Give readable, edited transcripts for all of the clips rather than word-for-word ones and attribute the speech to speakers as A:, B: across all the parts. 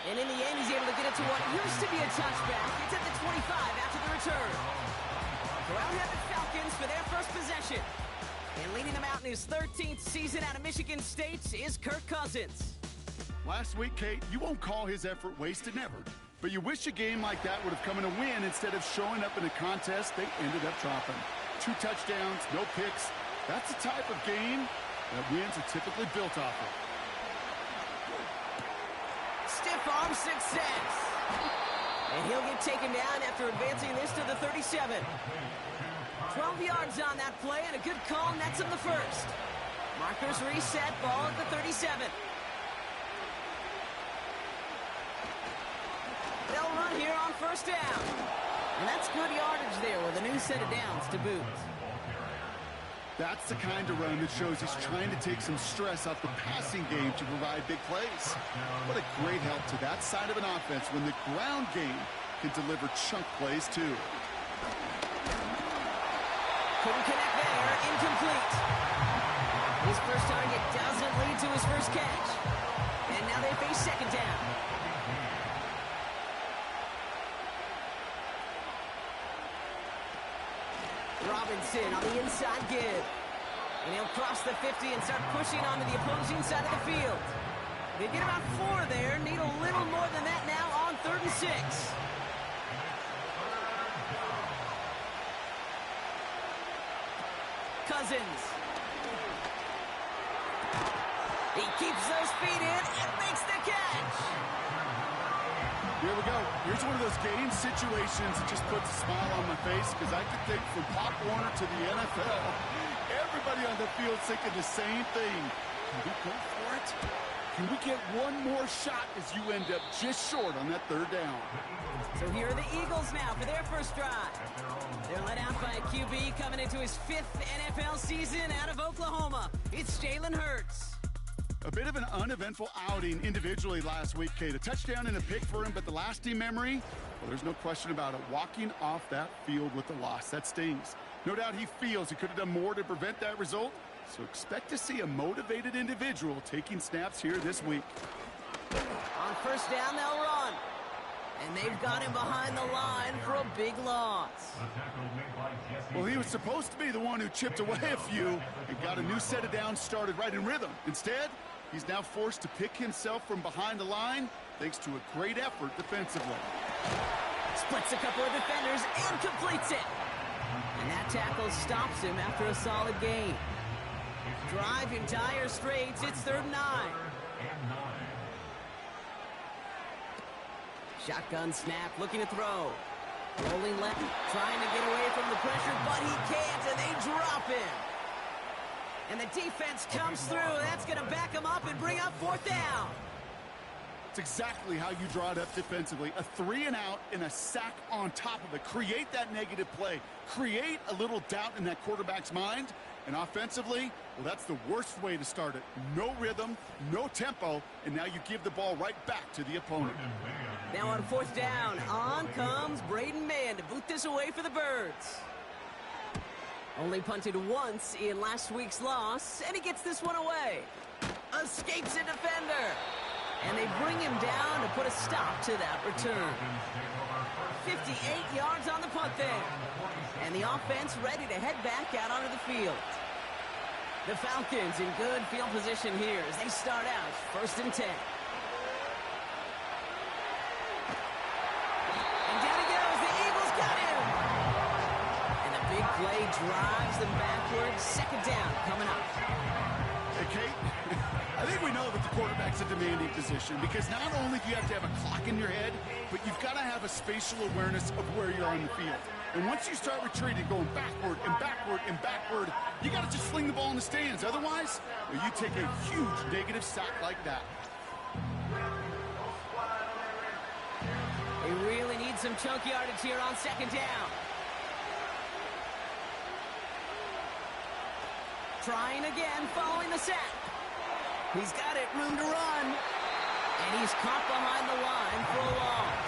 A: And in the end, he's able to get it to what used to be a touchback. It's at the 25 after the return. Brown-headed Falcons for their first possession. And leading them out in his 13th season out of Michigan State is Kirk Cousins.
B: Last week, Kate, you won't call his effort wasted, never. But you wish a game like that would have come in a win instead of showing up in a contest they ended up dropping. 2 touchdowns, no picks. That's the type of game that wins are typically built off of.
A: Stiff arm success. And he'll get taken down after advancing this to the 37. 12 yards on that play, and a good call nets him the first. Markers reset, ball at the 37. They'll run here on first down. And that's good yardage there with a new set of downs to boot.
B: That's the kind of run that shows he's trying to take some stress off the passing game to provide big plays. What a great help to that side of an offense when the ground game can deliver chunk plays too.
A: Couldn't connect there, incomplete. His first target doesn't lead to his first catch. And now they face second down. Robinson on the inside give. And he'll cross the 50 and start pushing onto the opposing side of the field. They get about 4 there. Need a little more than that now on 3rd and 6. Cousins. He keeps those feet in and makes the catch.
B: Here we go. Here's one of those game situations that just puts a smile on my face because I could think from Pop Warner to the NFL, everybody on the field thinking the same thing. Can we go for it? Can we get one more shot as you end up just short on that 3rd down?
A: So here are the Eagles now for their first drive. They're led out by a QB coming into his 5th NFL season out of Oklahoma. It's Jalen Hurts.
B: A bit of an uneventful outing individually last week, Kate. A touchdown and a pick for him, but the lasting memory, well, there's no question about it. Walking off that field with the loss, that stings. No doubt he feels he could have done more to prevent that result, so expect to see a motivated individual taking snaps here this week.
A: On first down, they'll run. And they've got him behind the line for a big loss.
B: Well, he was supposed to be the one who chipped away a few and got a new set of downs started right in rhythm. Instead, he's now forced to pick himself from behind the line thanks to a great effort defensively.
A: Splits a couple of defenders and completes it. And that tackle stops him after a solid gain. Drive in dire straits. It's 3rd and 9. Shotgun snap, looking to throw. Rolling left, trying to get away from the pressure, but he can't, and they drop him. And the defense comes through. That's going to back him up and bring up 4th down.
B: It's exactly how you draw it up defensively. A 3 and out and a sack on top of it. Create that negative play. Create a little doubt in that quarterback's mind. And offensively, well, that's the worst way to start it. No rhythm, no tempo, and now you give the ball right back to the opponent.
A: Now on 4th down, on comes Braden Mann to boot this away for the Birds. Only punted once in last week's loss, and he gets this one away. Escapes a defender. And they bring him down to put a stop to that return. 58 yards on the punt there. And the offense ready to head back out onto the field. The Falcons in good field position here as they start out 1st and 10. And down he goes. The Eagles got him. And the big play drives them backwards. 2nd down coming up.
B: Hey, Kate, I think we know that the quarterback's a demanding position because not only do you have to have a clock in your head, but you've got to have a spatial awareness of where you're on the field. And once you start retreating, going backward and backward and backward, you got to just fling the ball in the stands. Otherwise, well, you take a huge negative sack like that.
A: They really need some chunk yardage here on 2nd down. Trying again, following the sack. He's got it, room to run. And he's caught behind the line for a loss.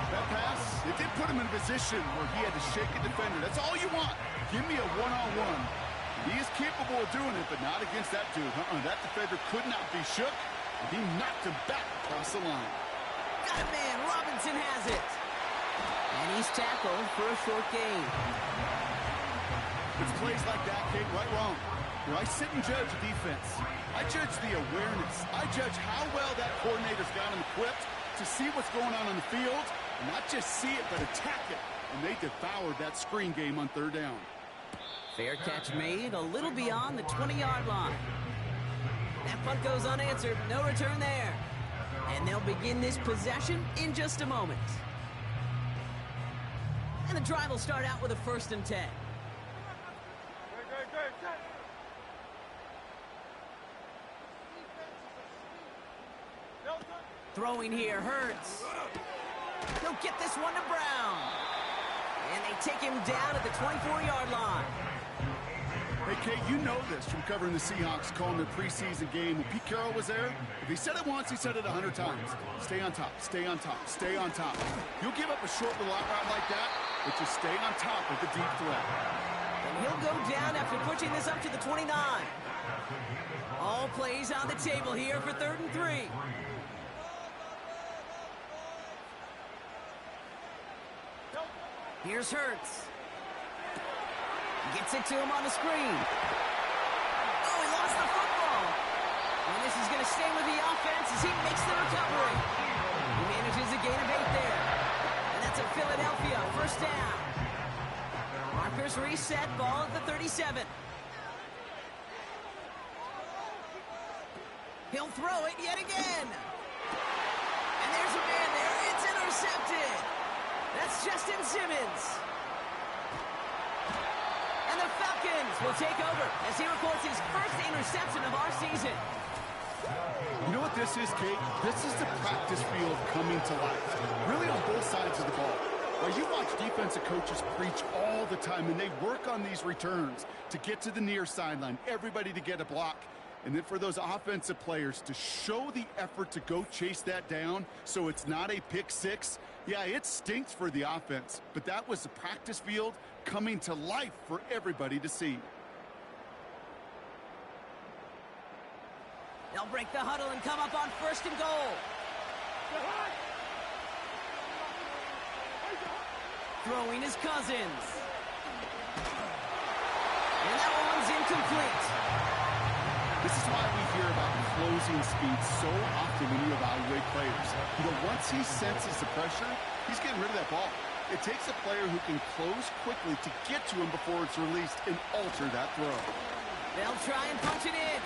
B: That pass, it did put him in a position where he had to shake a defender. That's all you want. Give me a one-on-one. He is capable of doing it, but not against that dude. That defender could not be shook, and he knocked him back across across the line.
A: Got it, man. Robinson has it. And he's tackled for a short gain.
B: It's plays like that, Kate, right wrong. Where I sit and judge a defense. I judge the awareness. I judge how well that coordinator's got him equipped to see what's going on the field, and not just see it, but attack it. And they devoured that screen game on third down.
A: Fair catch made, a little beyond the 20-yard line. That punt goes unanswered, no return there. And they'll begin this possession in just a moment. And the drive will start out with a 1st and 10. Throwing here hurts. He'll get this one to Brown. And they take him down at the 24-yard line.
B: Hey, Kate, you know this from covering the Seahawks, calling their preseason game. When Pete Carroll was there, if he said it once, he said it 100 times. Stay on top, stay on top, stay on top. You'll give up a short little out route like that, but just stay on top of the deep threat.
A: And he'll go down after pushing this up to the 29. All plays on the table here for 3rd and 3. Here's Hurts. Gets it to him on the screen. Oh, he lost the football. And this is going to stay with the offense as he makes the recovery. He manages a gain of 8 there. And that's a Philadelphia 1st down. Markers reset, ball at the 37. He'll throw it yet again. And there's a man there. It's intercepted. That's Justin Simmons. And the Falcons will take over as he records his 1st interception of our season.
B: You know what this is, Kate? This is the practice field coming to life. Really on both sides of the ball. Well, you watch defensive coaches preach all the time, and they work on these returns to get to the near sideline, everybody to get a block. And then for those offensive players to show the effort to go chase that down so it's not a pick six. Yeah, it stinks for the offense, but that was the practice field coming to life for everybody to see.
A: They'll break the huddle and come up on 1st and goal. Throwing his Cousins. And that one's incomplete.
B: This is why we hear about closing speed so often when you evaluate players. You know, once he senses the pressure, he's getting rid of that ball. It takes a player who can close quickly to get to him before it's released and alter that throw.
A: They'll try and punch it in.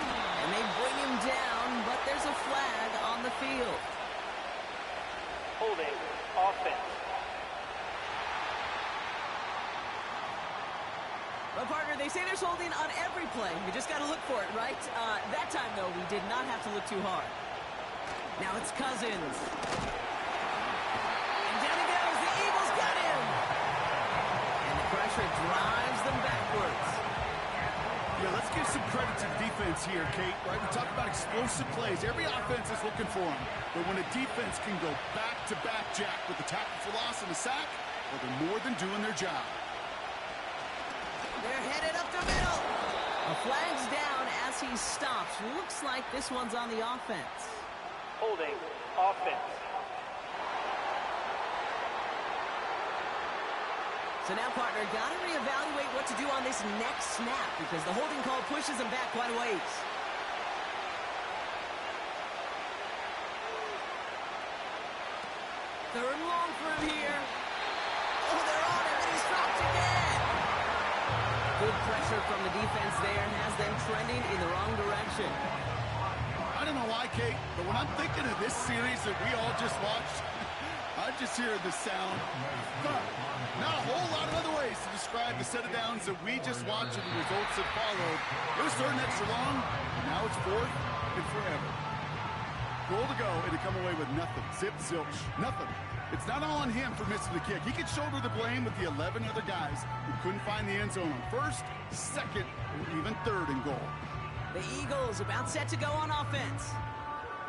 A: And they bring him down, but there's a flag on the field.
C: Holding offense.
A: Well, partner, they say there's holding on every play. You just got to look for it, right? That time, though, we did not have to look too hard. Now it's Cousins. And down he goes. The Eagles got him. And the pressure drives them backwards.
B: Yeah, let's give some credit to the defense here, Kate. Right? We talk about explosive plays. Every offense is looking for them. But when a defense can go back-to-back, Jack, with the tackle for loss and a sack, well, they're more than doing their job.
A: They're headed up the middle. A flag's down as he stops. Looks like this one's on the offense.
C: Holding offense.
A: So now, partner, got to reevaluate what to do on this next snap because the holding call pushes him back quite a ways. Third and long for him here. Oh, they're on him, and he's dropped again. Good pressure from the defense there has them trending in the wrong direction.
B: I don't know why, Kate, but when I'm thinking of this series that we all just watched, I just hear the sound. Not a whole lot of other ways to describe the set of downs that we just watched and the results that followed. It was third and extra long, and now it's 4th and forever. Goal to go, and to come away with nothing. Zip, zilch, nothing. It's not all on him for missing the kick. He could shoulder the blame with the 11 other guys who couldn't find the end zone on 1st, 2nd, or even 3rd and goal.
A: The Eagles about set to go on offense.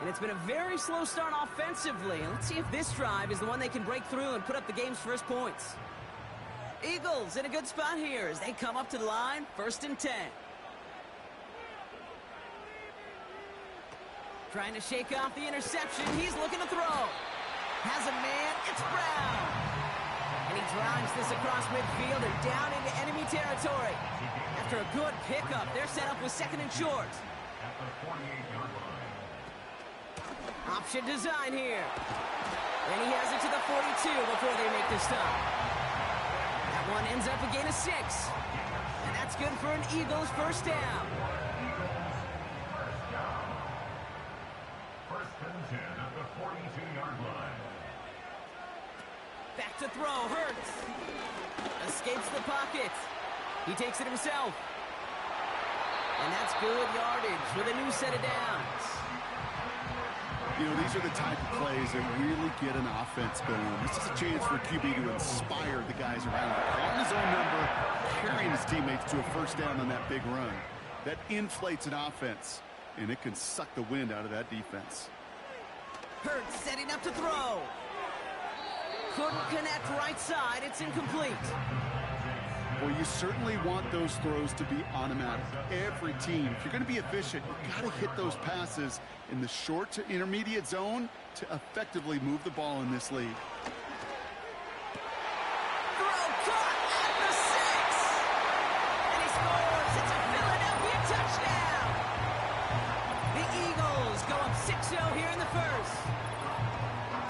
A: And it's been a very slow start offensively. Let's see if this drive is the one they can break through and put up the game's first points. Eagles in a good spot here as they come up to the line, 1st and 10. Trying to shake off the interception. He's looking to throw. Has a man. It's Brown. And he drives this across midfield and down into enemy territory. After a good pickup, they're set up with second and short. Option design here. And he has it to the 42 before they make the stop. That one ends up a gain of 6. And that's good for an Eagles first down.
D: First and 10 at the 42-yard line.
A: Back to throw. Hurts. Escapes the pocket. He takes it himself. And that's good yardage with a new set of downs.
B: You know, these are the type of plays that really get an offense going. This is a chance for QB to inspire the guys around him. Calling his own number, carrying his teammates to a first down on that big run. That inflates an offense, and it can suck the wind out of that defense.
A: Hurts setting up to throw. Couldn't connect right side. It's incomplete.
B: Well, you certainly want those throws to be automatic. Every team, if you're going to be efficient, you've got to hit those passes in the short to intermediate zone to effectively move the ball in this league.
A: Throw caught at the 6. And he scores. It's a Philadelphia touchdown. The Eagles go up 6-0 here in the first.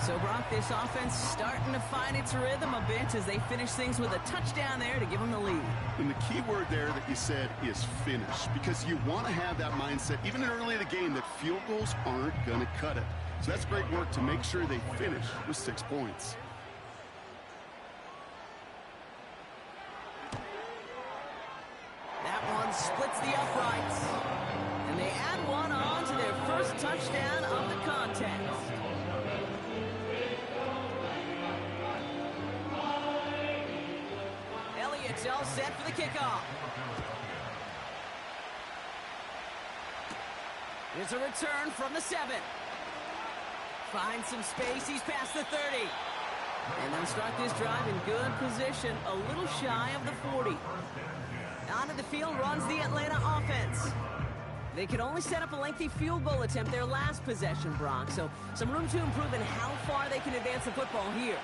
A: So, Brock, this offense starting to find its rhythm a bit as they finish things with a touchdown there to give them the lead.
B: And the key word there that you said is finish, because you want to have that mindset, even early in the game, that field goals aren't going to cut it. So that's great work to make sure they finish with 6 points.
A: That one splits the uprights. And they add one on to their first touchdown of the contest. It's all set for the kickoff. Here's a return from the 7. Finds some space. He's past the 30. And they'll start this drive in good position, a little shy of the 40. Onto the field runs the Atlanta offense. They could only set up a lengthy field goal attempt their last possession, Brock. So some room to improve in how far they can advance the football here.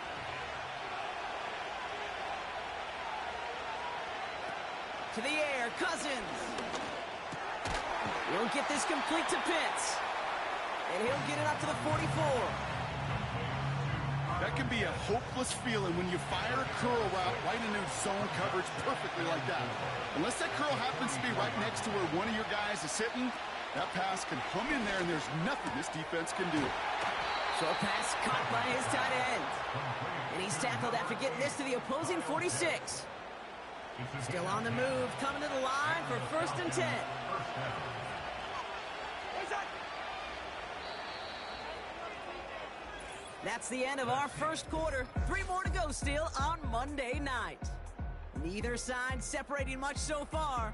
A: To the air, Cousins. He'll get this complete to Pitts. And he'll get it up to the 44.
B: That can be a hopeless feeling when you fire a curl route right into zone coverage perfectly like that. Unless that curl happens to be right next to where one of your guys is sitting, that pass can hum in there, and there's nothing this defense can do.
A: Short pass caught by his tight end. And he's tackled after getting this to the opposing 46. Still on the move, coming to the line for first and 10. That's the end of our first quarter. 3 more to go still on Monday night. Neither side separating much so far.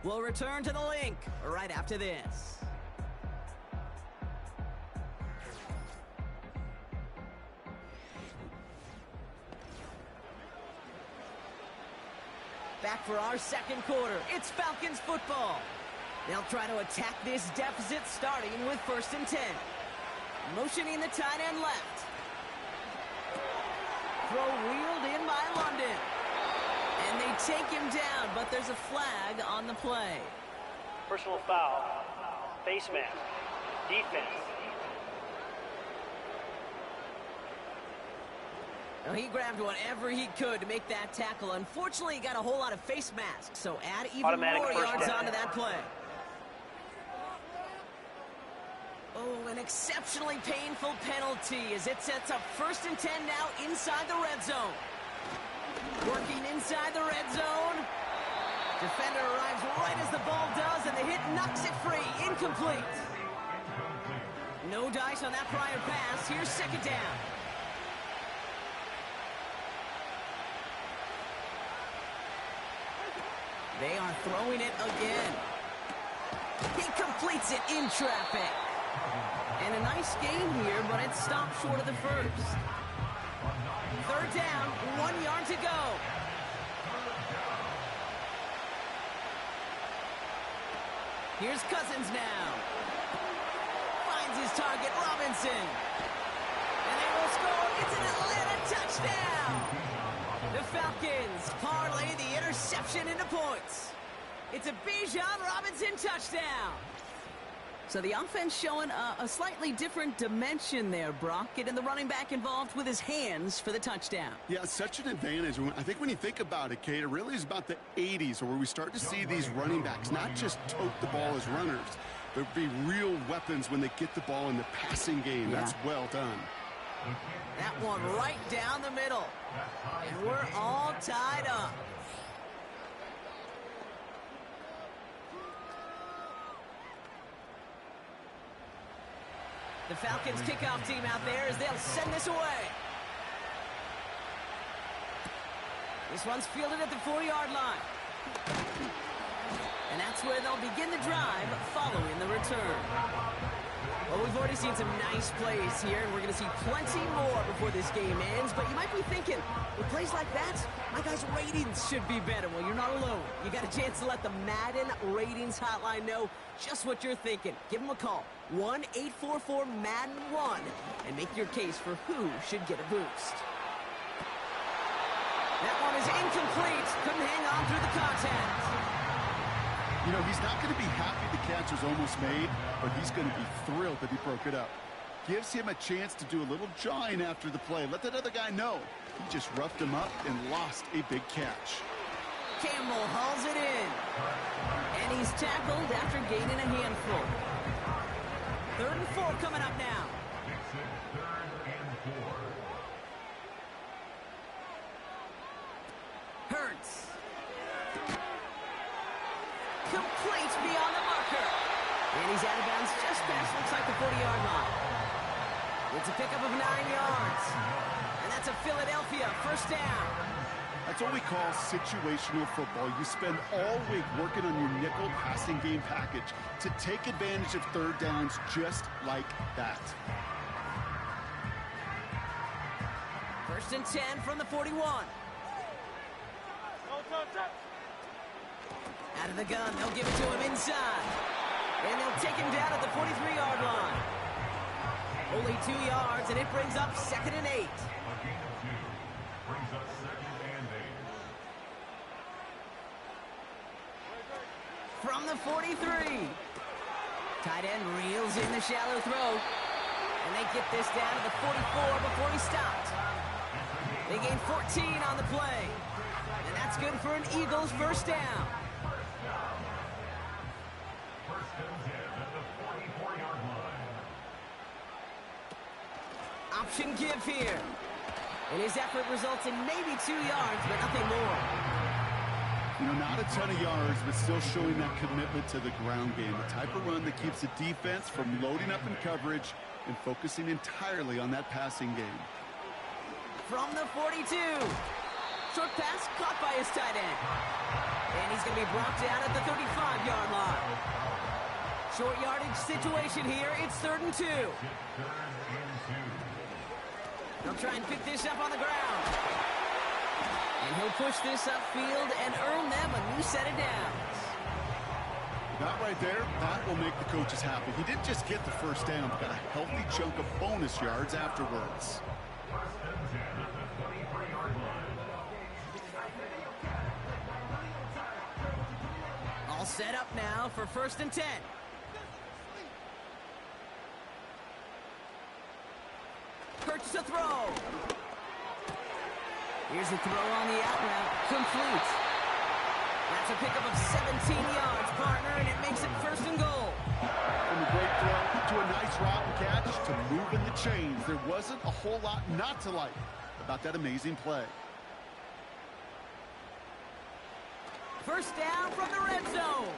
A: We'll return to the link right after this. Back for our second quarter. It's Falcons football. They'll try to attack this deficit starting with first and 10. Motioning the tight end left. Throw wheeled in by London. And they take him down, but there's a flag on the play.
C: Personal foul. Face mask. Defense.
A: Well, he grabbed whatever he could to make that tackle. Unfortunately, he got a whole lot of face masks, so add even
C: Automatic
A: more
C: first
A: yards
C: down.
A: onto that play. Oh, an exceptionally painful penalty as it sets up first and 10 now inside the red zone. Working inside the red zone. Defender arrives right as the ball does, and the hit knocks it free. Incomplete. No dice on that prior pass. Here's second down. They are throwing it again. He completes it in traffic. And a nice game here, but it stopped short of the first. Third down, 1 yard to go. Here's Cousins now. Finds finds his target, Robinson. And they will score. It's an Atlanta touchdown. The Falcons parlay the interception into points. It's a Bijan Robinson touchdown. So the offense showing a slightly different dimension there, Brock. Getting the running back involved with his hands for the touchdown.
B: Yeah, such an advantage. I think when you think about it, Kate, it really is about the 80s where we start to see these running backs not just tote the ball as runners, but be real weapons when they get the ball in the passing game. Yeah. That's well done.
A: That one right down the middle. And we're all tied up. The Falcons kickoff team out there as they'll send this away. This one's fielded at the 4-yard line. And that's where they'll begin the drive following the return. Well, we've already seen some nice plays here, and we're going to see plenty more before this game ends. But you might be thinking, with plays like that, my guys' ratings should be better. Well, you're not alone. You got a chance to let the Madden Ratings Hotline know just what you're thinking. Give them a call, 1-844-MADDEN-1, and make your case for who should get a boost. That one is incomplete. Couldn't hang on through the contact.
B: You know, he's not going to be happy the catch was almost made, but he's going to be thrilled that he broke it up. Gives him a chance to do a little jawing after the play. Let that other guy know. He just roughed him up and lost a big catch.
A: Campbell hauls it in. And he's tackled after gaining a handful. 3rd and 4 coming up now. Hurts. Complete beyond the marker. And he's out of bounds just past, looks like the 40-yard line. It's a pickup of 9 yards. And that's a Philadelphia first down.
B: That's what we call situational football. You spend all week working on your nickel passing game package to take advantage of 3rd downs just like that.
A: 1st and 10 from the 41. Out of the gun, they'll give it to him inside. And they'll take him down at the 43-yard line. Only 2 yards, and it brings up 2nd and 8. From the 43. Tight end reels in the shallow throw. And they get this down to the 44 before he stopped. They gain 14 on the play. And that's good for an Eagles first down. Option give here. And his effort results in maybe 2 yards, but nothing more.
B: You know, not a ton of yards, but still showing that commitment to the ground game. The type of run that keeps the defense from loading up in coverage and focusing entirely on that passing game.
A: From the 42. Short pass caught by his tight end. And he's going to be brought down at the 35-yard line. Short yardage situation here. It's 3rd and 2. They'll try and pick this up on the ground. And he'll push this upfield and earn them a new set of downs.
B: That right there, that will make the coaches happy. He didn't just get the first down, but got a healthy chunk of bonus yards afterwards.
A: All set up now for 1st and 10. Hurts to throw. Here's a throw on the out route. Complete. That's a pickup of 17 yards, partner, and it makes it 1st and goal.
B: From a great throw to a nice route and catch to moving the chains. There wasn't a whole lot not to like about that amazing play.
A: First down from the red zone.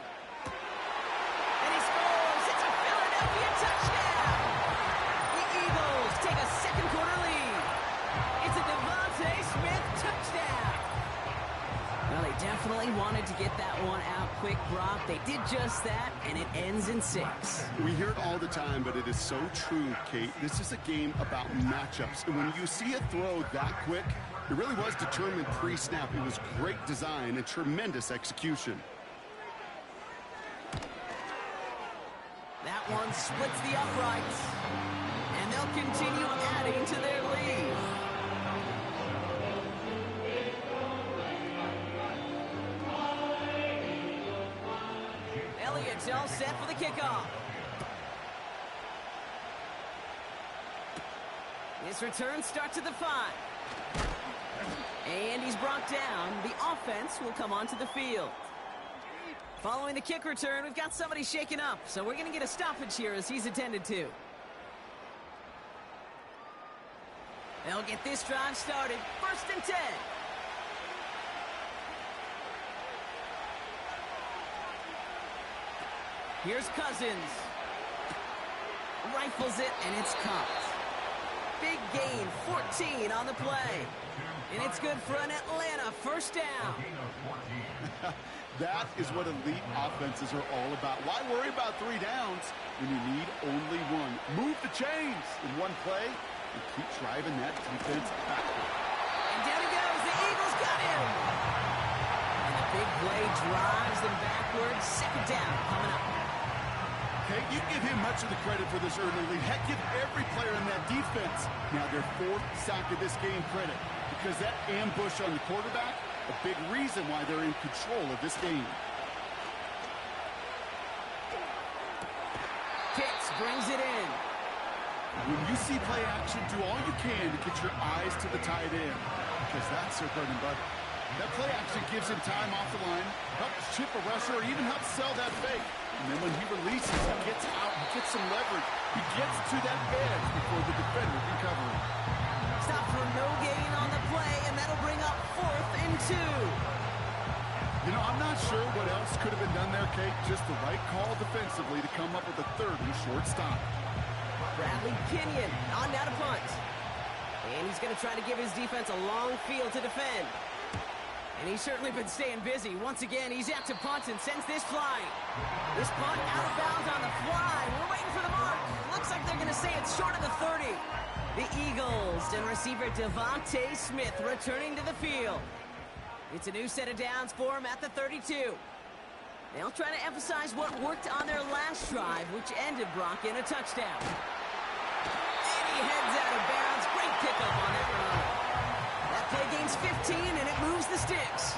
A: And he scores. It's a Philadelphia touchdown. The Eagles take a 2nd quarter lead. It's a Devontae Smith touchdown. Well, they definitely wanted to get that one out quick, Brock. They did just that, and it ends in 6.
B: We hear it all the time, but it is so true, Kate. This is a game about matchups. And when you see a throw that quick, it really was determined pre-snap. It was great design and tremendous execution.
A: That one splits the uprights. And they'll continue adding to their lead. Elliott's all set for the kickoff. This return starts at the 5. And he's brought down. The offense will come onto the field. Following the kick return, we've got somebody shaken up, so we're going to get a stoppage here as he's attended to. They'll get this drive started. 1st and 10. Here's Cousins. Rifles it, and it's caught. Big gain, 14 on the play. And it's good for an Atlanta 1st down.
B: That is what elite offenses are all about. Why worry about 3 downs when you need only 1? Move the chains in one play and keep driving that defense backward.
A: And down he goes. The Eagles got him. And the big play drives them backwards. 2nd down coming up.
B: Okay, you give him much of the credit for this early lead. Heck, give every player in that defense now their 4th sack of this game credit, because that ambush on the quarterback, a big reason why they're in control of this game.
A: Pitts brings it in.
B: When you see play action, do all you can to get your eyes to the tight end, because that's their bread and butter. That play action gives him time off the line, helps chip a rusher, or even helps sell that fake. And then when he releases, he gets out, he gets some leverage. He gets to that edge before the defender can cover him.
A: Stop for no gain on the play, and that'll bring up 4th and 2.
B: You know, I'm not sure what else could have been done there, Kate. Just the right call defensively to come up with a 3rd and short stop.
A: Bradley Kenyon on down to punt. And he's going to try to give his defense a long field to defend. And he's certainly been staying busy. Once again, he's out to punt and sends this flying. This punt out of bounds on the fly. We're waiting for the mark. Looks like they're going to say it's short of the 30. The Eagles and receiver Devontae Smith returning to the field. It's a new set of downs for him at the 32. They'll try to emphasize what worked on their last drive, which ended Brock in a touchdown. And he heads out of bounds. Great pickup on that run. That play gains 15, and it moves the sticks.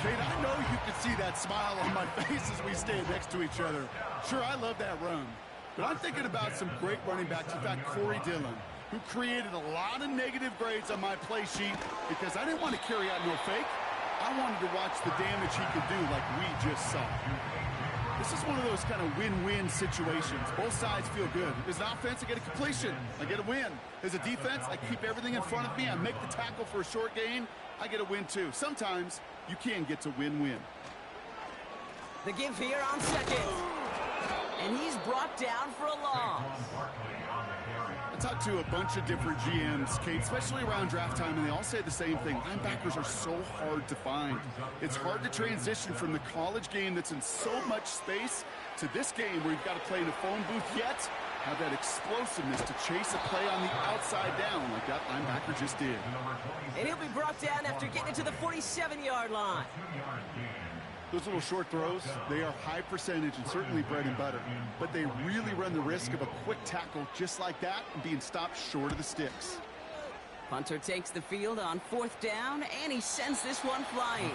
B: Kate, I know you can see that smile on my face as we stand next to each other. Sure, I love that run. But I'm thinking about some great running backs. In fact, Corey Dillon, who created a lot of negative grades on my play sheet because I didn't want to carry out no fake. I wanted to watch the damage he could do like we just saw. This is one of those kind of win-win situations. Both sides feel good. As an offense, I get a completion. I get a win. As a defense, I keep everything in front of me. I make the tackle for a short gain. I get a win, too. Sometimes you can get to win-win.
A: The give here on 2nd. And he's brought down for a loss.
B: I talked to a bunch of different GMs, Kate, especially around draft time, and they all say the same thing. Linebackers are so hard to find. It's hard to transition from the college game that's in so much space to this game where you've got to play in a phone booth, yet have that explosiveness to chase a play on the outside down like that linebacker just did.
A: And he'll be brought down after getting it to the 47-yard line.
B: Those little short throws, they are high percentage and certainly bread and butter, but they really run the risk of a quick tackle just like that and being stopped short of the sticks.
A: Punter takes the field on 4th down, and he sends this one flying.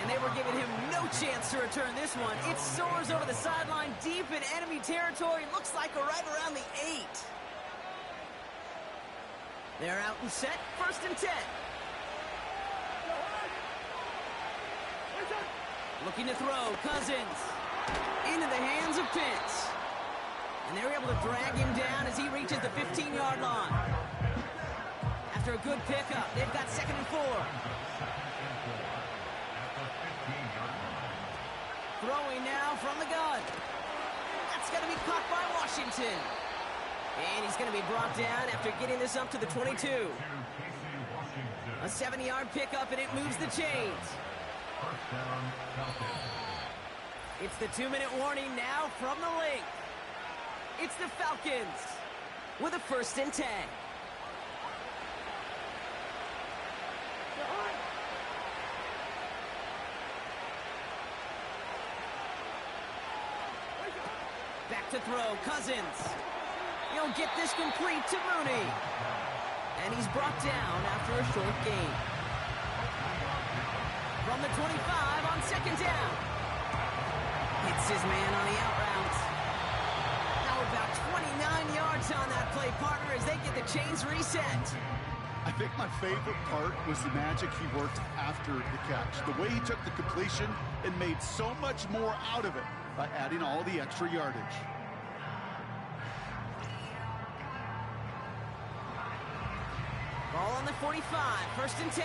A: And they were giving him no chance to return this one. It soars over the sideline deep in enemy territory. Looks like right around the 8. They're out and set. 1st and 10. Looking to throw, Cousins. Into the hands of Pitts. And they're able to drag him down as he reaches the 15-yard line. After a good pickup, they've got 2nd and 4. Throwing now from the gun. That's going to be caught by Washington. And he's going to be brought down after getting this up to the 22. A 70-yard pickup, and it moves the chains. It's the 2-minute warning now from the link. It's the Falcons with a 1st and 10. Back to throw. Cousins. He'll get this complete to Mooney. And he's brought down after a short gain. From the 25 on second down. Hits his man on the out route. Now about 29 yards on that play, partner, as they get the chains reset.
B: I think my favorite part was the magic he worked after the catch. The way he took the completion and made so much more out of it by adding all the extra yardage.
A: Ball on the 45, 1st and 10.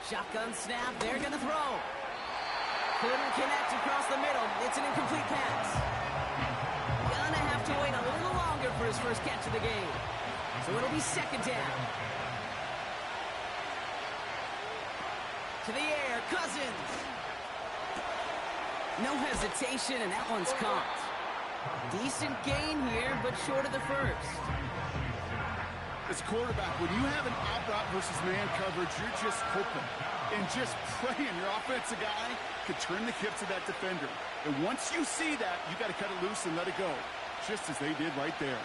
A: Shotgun snap, they're going to throw. Couldn't connect across the middle. It's an incomplete pass. Gonna have to wait a little longer for his first catch of the game. So it'll be second down. To the air, Cousins. No hesitation, and that one's caught. Decent gain here, but short of the first.
B: As a quarterback, when you have an out route versus man coverage, you're just hoping and just praying your offensive guy could turn the hips of that defender. And once you see that, you got to cut it loose and let it go, just as they did right there.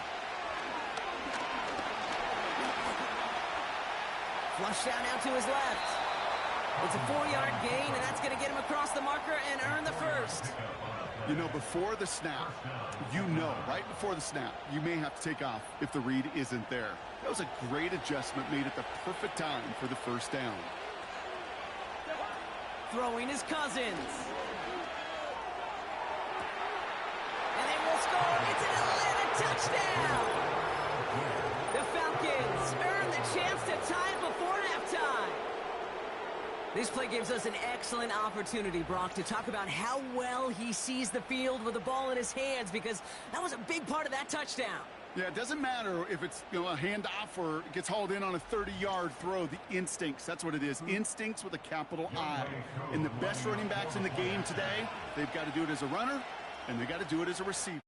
A: Flush down out to his left. It's a 4-yard gain, and that's going to get him across the marker and earn the first.
B: You know, before the snap, right before the snap, you may have to take off if the read isn't there. That was a great adjustment made at the perfect time for the first down.
A: Throwing his Cousins. And they will score. It's an Atlanta touchdown. The Falcons earn the chance to tie it before halftime. This play gives us an excellent opportunity, Brock, to talk about how well he sees the field with the ball in his hands, because that was a big part of that touchdown.
B: Yeah, it doesn't matter if it's a handoff or it gets hauled in on a 30-yard throw. The instincts, that's what it is. Instincts with a capital I. And the best running backs in the game today, they've got to do it as a runner, and they've got to do it as a receiver.